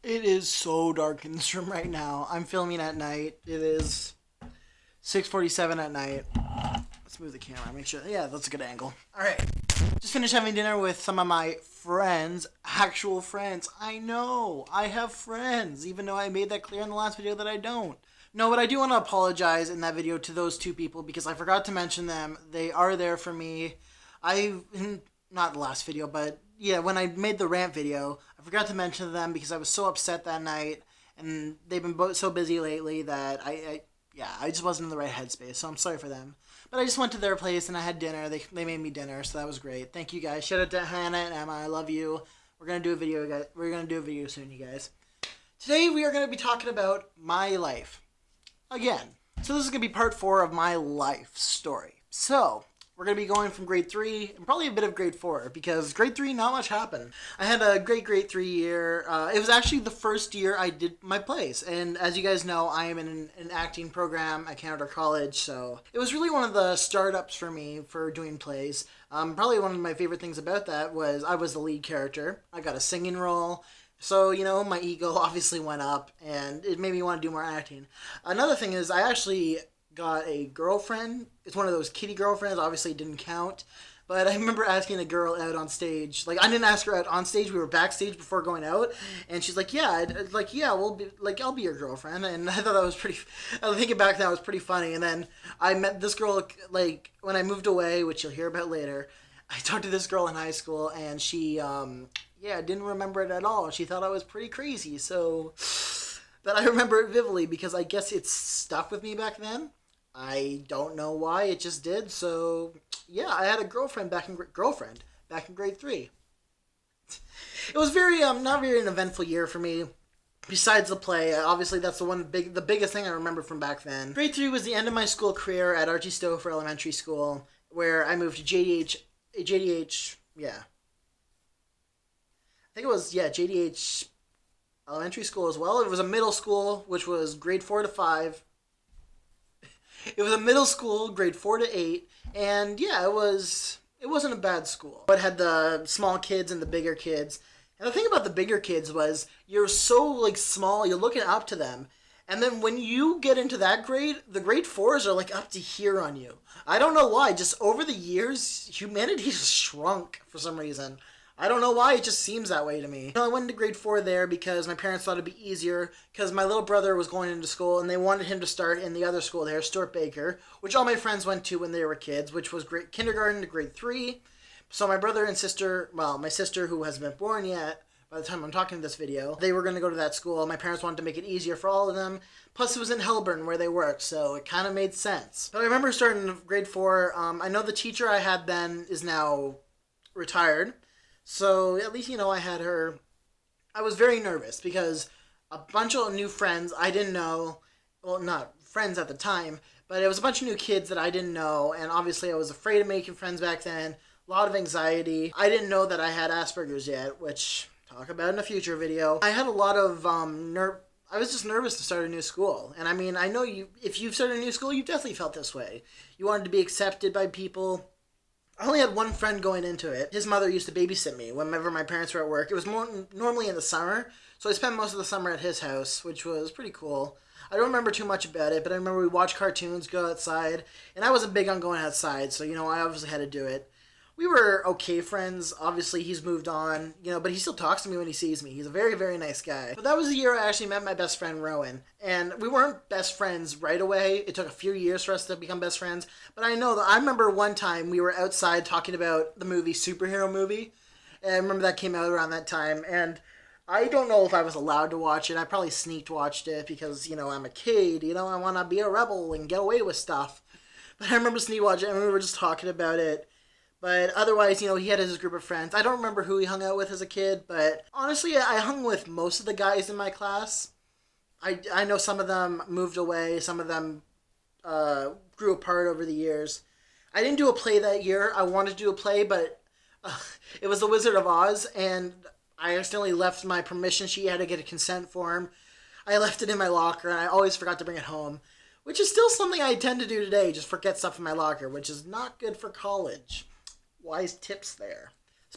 It is so dark in this room right now. I'm filming at night. It is 6:47 at night. Let's move the camera. Make sure. Yeah, that's a good angle. All right. Just finished having dinner with some of my friends. Actual friends. I know. I have friends, even though I made that clear in the last video that I don't. No, but I do want to apologize in that video to those two people because I forgot to mention them. They are there for me. Not the last video, but yeah, when I made the rant video, I forgot to mention them because I was so upset that night, and they've been both so busy lately that I just wasn't in the right headspace. So I'm sorry for them. But I just went to their place and I had dinner. They made me dinner, so that was great. Thank you guys. Shout out to Hannah and Emma. I love you. We're gonna do a video, guys. We're gonna do a video soon, you guys. Today we are gonna be talking about my life again. So this is gonna be part 4 of my life story. So we're going to be going from grade 3 and probably a bit of grade 4 because grade 3, not much happened. I had a great grade 3 year. It was actually the first year I did my plays. And as you guys know, I am in an acting program at Canada College. So it was really one of the startups for me for doing plays. Probably one of my favorite things about that was I was the lead character. I got a singing role. So, you know, my ego obviously went up and it made me want to do more acting. Another thing is I actually got a girlfriend. It's one of those kitty girlfriends. Obviously it didn't count. But I remember asking a girl out on stage. Like, I didn't ask her out on stage. We were backstage before going out. And she's like, yeah, I'll be your girlfriend. And I thought that was pretty, thinking back now, it was pretty funny. And then I met this girl, like, when I moved away, which you'll hear about later. I talked to this girl in high school, and she, didn't remember it at all. She thought I was pretty crazy. So, but I remember it vividly because I guess it stuck with me back then. I don't know why, it just did. So, yeah, I had a girlfriend back in grade 3. It was very not very an eventful year for me. Besides the play, obviously that's the biggest thing I remember from back then. Grade 3 was the end of my school career at Archie Stouffer Elementary School, where I moved to JDH, yeah. I think it was, JDH Elementary School as well. It was a middle school, which was grade 4 to 5. It was a middle school, grade 4 to 8, and yeah, it wasn't a bad school. It had the small kids and the bigger kids. And the thing about the bigger kids was you're so like small, you're looking up to them. And then when you get into that grade, the grade 4s are like up to here on you. I don't know why, just over the years, humanity just shrunk for some reason. I don't know why, it just seems that way to me. I went into grade 4 there because my parents thought it'd be easier because my little brother was going into school and they wanted him to start in the other school there, Stuart Baker, which all my friends went to when they were kids, which was kindergarten to grade 3. So my brother and sister, well, my sister who hasn't been born yet, by the time I'm talking this video, they were going to go to that school. My parents wanted to make it easier for all of them. Plus, it was in Helburn where they worked, so it kind of made sense. But I remember starting in grade 4. I know the teacher I had then is now retired. So at least, you know, I had her. I was very nervous because a bunch of new friends I didn't know. Well, not friends at the time, but it was a bunch of new kids that I didn't know. And obviously, I was afraid of making friends back then. A lot of anxiety. I didn't know that I had Asperger's yet, which talk about in a future video. I had a lot of I was just nervous to start a new school. And I mean, I know if you've started a new school, you've definitely felt this way. You wanted to be accepted by people. I only had one friend going into it. His mother used to babysit me whenever my parents were at work. It was normally in the summer, so I spent most of the summer at his house, which was pretty cool. I don't remember too much about it, but I remember we watched cartoons, go outside, and I wasn't big on going outside, so, you know, I obviously had to do it. We were okay friends. Obviously, he's moved on, you know, but he still talks to me when he sees me. He's a very, very nice guy. But that was the year I actually met my best friend, Rowan. And we weren't best friends right away. It took a few years for us to become best friends. But I know that I remember one time we were outside talking about the movie, Superhero Movie. And I remember that came out around that time. And I don't know if I was allowed to watch it. I probably sneaked watched it because, you know, I'm a kid. You know, I want to be a rebel and get away with stuff. But I remember sneak watching it and we were just talking about it. But otherwise, you know, he had his group of friends. I don't remember who he hung out with as a kid, but honestly, I hung with most of the guys in my class. I know some of them moved away. Some of them grew apart over the years. I didn't do a play that year. I wanted to do a play, but it was The Wizard of Oz, and I accidentally left my permission sheet. I had to get a consent form. I left it in my locker, and I always forgot to bring it home, which is still something I tend to do today, just forget stuff in my locker, which is not good for college. Wise tips there.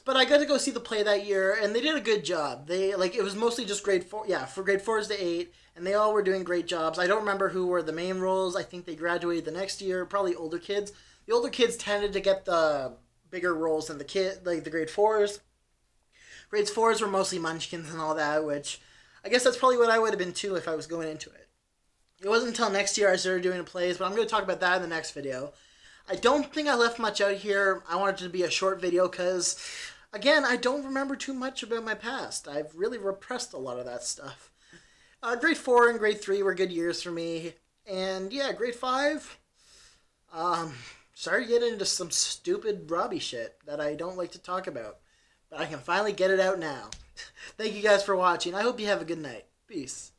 But I got to go see the play that year, and they did a good job. They like it was mostly just grade four, yeah, for grade fours to eight, and they all were doing great jobs. I don't remember who were the main roles. I think they graduated the next year. Probably older kids. The older kids tended to get the bigger roles than the grade fours. Grades fours were mostly munchkins and all that, which I guess that's probably what I would have been too if I was going into it. It wasn't until next year I started doing the plays, but I'm going to talk about that in the next video. I don't think I left much out here. I wanted it to be a short video because, again, I don't remember too much about my past. I've really repressed a lot of that stuff. Grade 4 and grade 3 were good years for me. And yeah, grade 5, started getting into some stupid Robbie shit that I don't like to talk about. But I can finally get it out now. Thank you guys for watching. I hope you have a good night. Peace.